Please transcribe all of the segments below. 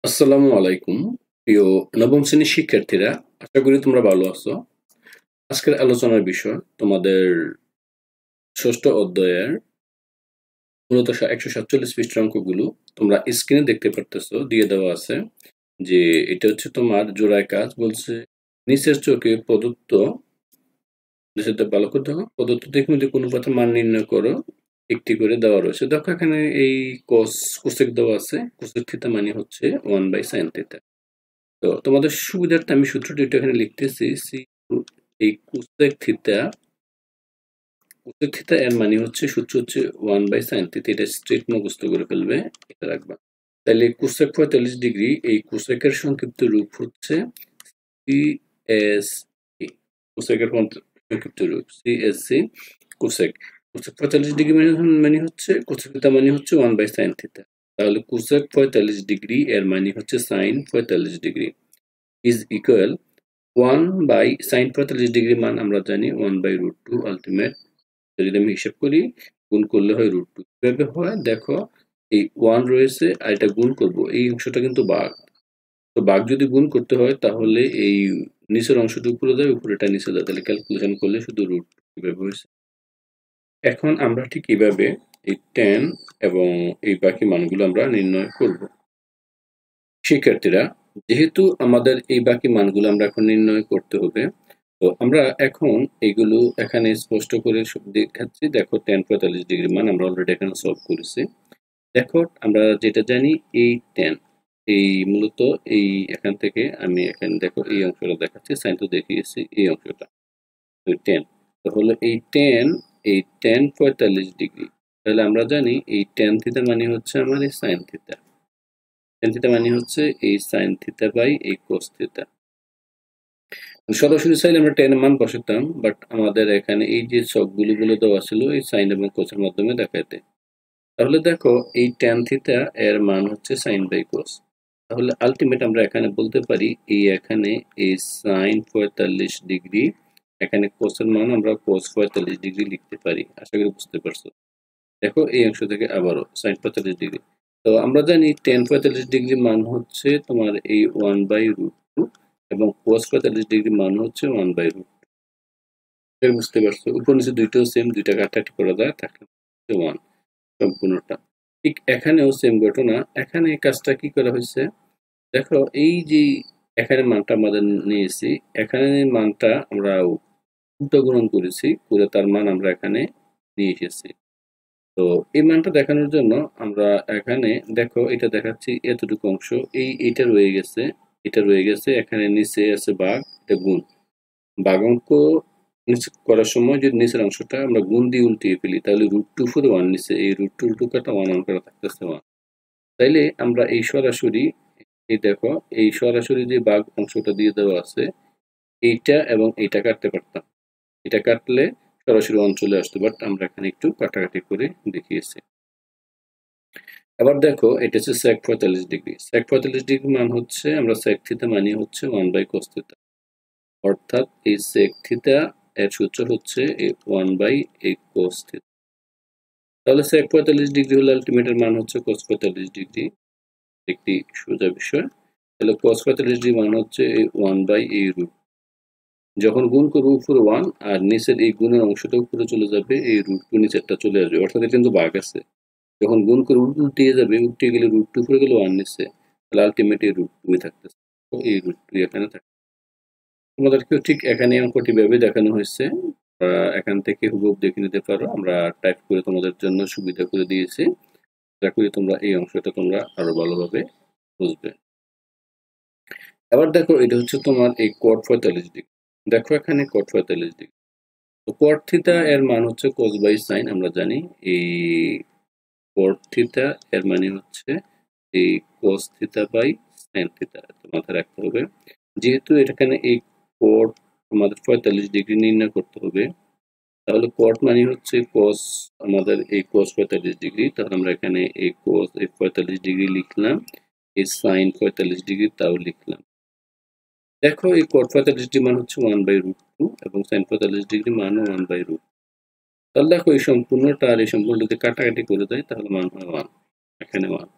আসসালামু আলাইকুম। প্রিয় নবম শ্রেণীর শিক্ষার্থীরা, আশা করি তোমরা ভালো আছো। আজকের আলোচনার বিষয় তোমাদের ষষ্ঠ অধ্যায়ের মূলত 147 পৃষ্ঠার অঙ্কগুলো তোমরা স্ক্রিনে দেখতে পারতেছো, দিয়ে দেওয়া আছে যে এটা হচ্ছে তোমার জোড়ায় কাজ। বলছে নিচের চোখে প্রদত্ত, নিচের ভালো করে দেখো, প্রদত্ত ত্রিকোণমিতিক অনুপাতের মান নির্ণয় করো। একটি করে দেওয়া রয়েছে। দেখো এখানে এই কোসেক দেওয়া আছে। কোসেক থিটা মানে হচ্ছে 1/sin থিটা। তো তোমাদের সুবিধার্থে আমি সূত্রটি একটু এখানে লিখতেছি। এই কোসেক থিটা এর মানে হচ্ছে সূত্র হচ্ছে 1/sin থিটা। এটা স্ট্রেট মুখস্থ করে ফেলবে, এটা রাখবা। তাহলে কোসেক 45 ডিগ্রি, এই কোসেকের সংক্ষিপ্ত রূপ হচ্ছে সিএসসি। কোসেকের সংক্ষিপ্ত রূপ সিএসসি। কোসেক কোসেক 45 ডিগ্রি মানে হচ্ছে কোসেক থিটা মানে হচ্ছে 1/sin থিটা। তাহলে কোসেক 45 ডিগ্রি এর মানে হচ্ছে sin 45 degree is equal 1/sin 45 degree মান আমরা জানি 1/√2 আলটিমেট। যদি আমি হিসাব করি, গুণ করলে হয় √2। কিভাবে হয় দেখো, এই 1 রয়েছে আর এটা গুণ করব, এই অংশটা কিন্তু ভাগ। তো ভাগ যদি গুণ করতে হয় তাহলে এই নিচের অংশটা উপরে যায়, উপরেটা নিচে যায়। তাহলে ক্যালকুলেশন করলে শুধু √2 কিভাবে হয়েছে। এখন আমরা ঠিক এইভাবে এই tan এবং এই বাকি মানগুলো আমরা নির্ণয় করব। শিক্ষার্থীরা, যেহেতু আমাদের এই বাকি মানগুলো আমরা এখন নির্ণয় করতে হবে, তো আমরা এখন এগুলো এখানে স্পষ্ট করে দেখাচ্ছি। দেখো tan 45 ডিগ্রি মান আমরা অলরেডি এখানে সলভ করেছি। দেখো আমরা যেটা জানি, এই tan, এই মূলত এই এখান থেকে আমি এখানে দেখো এই অংশটা দেখাচ্ছি, সাইন তো দেখিয়েছি এই অংশটা tan। তাহলে এই tan 45 ডিগ্রি, তাহলে আমরা জানি এই tan থিটা মানে হচ্ছে আমার এই সাইন থিটা। tan থিটা মানে হচ্ছে এই সাইন থিটা বাই এই কোস থিটা। সরাসরি চাইলে আমরা tan এর মান বসাতাম, বাট আমাদের এখানে এই যে ছকগুলো দেওয়া ছিল এই সাইন এবং কোসের মাধ্যমে দেখাইতে। তাহলে দেখো এই tan থিটা এর মান হচ্ছে সাইন বাই কোস। তাহলে আলটিমেট আমরা এখানে বলতে পারি এই এখানে এই সাইন 45 ডিগ্রি, এখানে কোসের মান আমরা কোস 45 ডিগ্রি লিখতে পারি। আশা করি বুঝতে পারছো। দেখো এই অংশ থেকে আবারও সাইন 45 ডিগ্রি। তো আমরা জানি tan 45 ডিগ্রি মান হচ্ছে তোমার এই 1/√2 এবং cos 45 ডিগ্রি মান হচ্ছে 1/√2। বুঝতে পারছো, উপর নিচে দুইটাও সেম, দুইটা কাটাকাটি করা যায়, থাকলে 1 সম্পূর্ণটা। ঠিক এখানেও সেম ঘটনা। এখানে এই কাজটা কি করা হয়েছে দেখো, এই যে এখানে মানটা আমাদের নিয়েছি, এখানে মানটা আমরা উল্টো গুণন করেছি, করে তার মান আমরা এখানে নিয়ে এসেছি। তো এই মানটা দেখানোর জন্য আমরা এখানে দেখো এটা দেখাচ্ছি এতটুকু অংশ, এইটা রয়ে গেছে, এটা রয়ে গেছে, এখানে নিচে আছে ভাগ, এটা গুণ। ভাগ অঙ্ক নিচে করার সময় যদি নিচের অংশটা আমরা গুণ দিয়ে উল্টিয়ে ফেলি, তাহলে √2 উপরে 1 নিচে, এই √2 কাটা 1 কাটা থাকতেছে 1। তাইলে আমরা এই সরাসরি, এই দেখো এই সরাসরি যে ভাগ অংশটা দিয়ে দেওয়া আছে, এইটা এবং এইটা কাটতে পারতাম। এটা কাটলে সরাসরি 1 চলে আসতো, বাট আমরা এখানে একটু কাটাকাটি করে দেখিয়েছি। আবার দেখো এটা হচ্ছে sec 45 ডিগ্রি। sec 45 ডিগ্রি মান হচ্ছে, আমরা sec থিটা মানে হচ্ছে 1/cos থিটা। অর্থাৎ এই sec থিটা এর সূত্র হচ্ছে 1/cos থিটা। তাহলে sec 45 ডিগ্রি হলে আলটিমেট এর মান হচ্ছে cos 45 ডিগ্রি। একটি সোজা বিষয়। তাহলে cos 45 ডিগ্রি মান হচ্ছে 1/√। যখন গুণ করবো উপরে 1 আর নিচের এই গুণের অংশটা উপরে চলে যাবে, এই √2 নিচেরটা চলে আসবে, অর্থাৎ এটা কিন্তু ভাগ আছে। যখন গুণ করে উল্টিয়ে যাবে, উল্টে গেলে √2 উপরে গেলে 1 নিচে, তাহলে আলটিমেট এই √2 থাকতেছে। তো এই √2 এখানে থাকে। তোমাদেরকেও ঠিক এখানে অঙ্কটি ভাবে দেখানো হয়েছে। এখান থেকে হুবহু দেখে নিতে পারো, আমরা টাইপ করে তোমাদের জন্য সুবিধা করে দিয়েছি। আশা করি তোমরা এই অংশটা তোমরা আরো ভালোভাবে বুঝবে। এবার দেখো এটা হচ্ছে তোমার এই cot 45 ডিগ্রি। দেখো এখানে cot 45 ডিগ্রি। তো cot থিটা এর মান হচ্ছে cos বাই sin, আমরা জানি এই cot থিটা এর মানে হচ্ছে এই cos theta by sin theta, মাথায় রাখতে হবে। যেহেতু এখানে এই cot আমাদের 45 ডিগ্রি নির্ণয় করতে হবে, তাহলে cot মানে হচ্ছে cos, আমাদের এই cos 45 ডিগ্রি। তাহলে আমরা এখানে এই cos 45 ডিগ্রি লিখলাম, এই sin 45 ডিগ্রি তাও লিখলাম। দেখো এই cot 45 ডিগ্রি মান হচ্ছে 1/√2 এবং sin 45 ডিগ্রি মানও 1/√2। তাহলে দেখো এই সম্পূর্ণটা আর এই সম্পূর্ণ যদি কাটাকাটি করে দেয় তাহলে মান হয় 1, এখানে 1।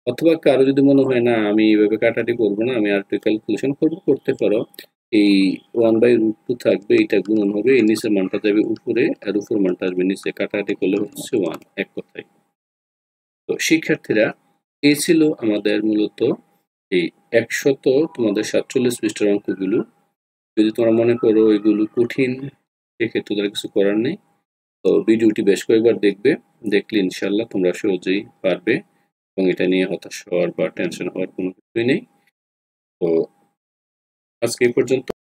অথবা কারো যদি মনে হয় না আমি এইভাবে কাটাটি করবো না, আমি আর একটু ক্যালকুলেশন করবো, করতে পারো। এই 1/√2 থাকবে, এটা গুণন হবে, এই নিচের মানটা যাবে উপরে আর উপর মানটা আসবে নিচে, কাটাকাটি করলে হচ্ছে 1, এক কথায়। তো শিক্ষার্থীরা, এই ছিল আমাদের মূলত এই 147 পৃষ্ঠার অঙ্কগুলো। যদি তোমরা মনে করো এগুলো কঠিন, সেক্ষেত্রে তার কিছু করার নেই। তো ভিডিওটি বেশ কয়েকবার দেখবে, দেখলে ইনশাল্লাহ তোমরা সহজেই পারবে এবং এটা নিয়ে হতাশ হওয়ার বা টেনশন হওয়ার কোনো কিছুই নেই। তো আজকে এই পর্যন্ত।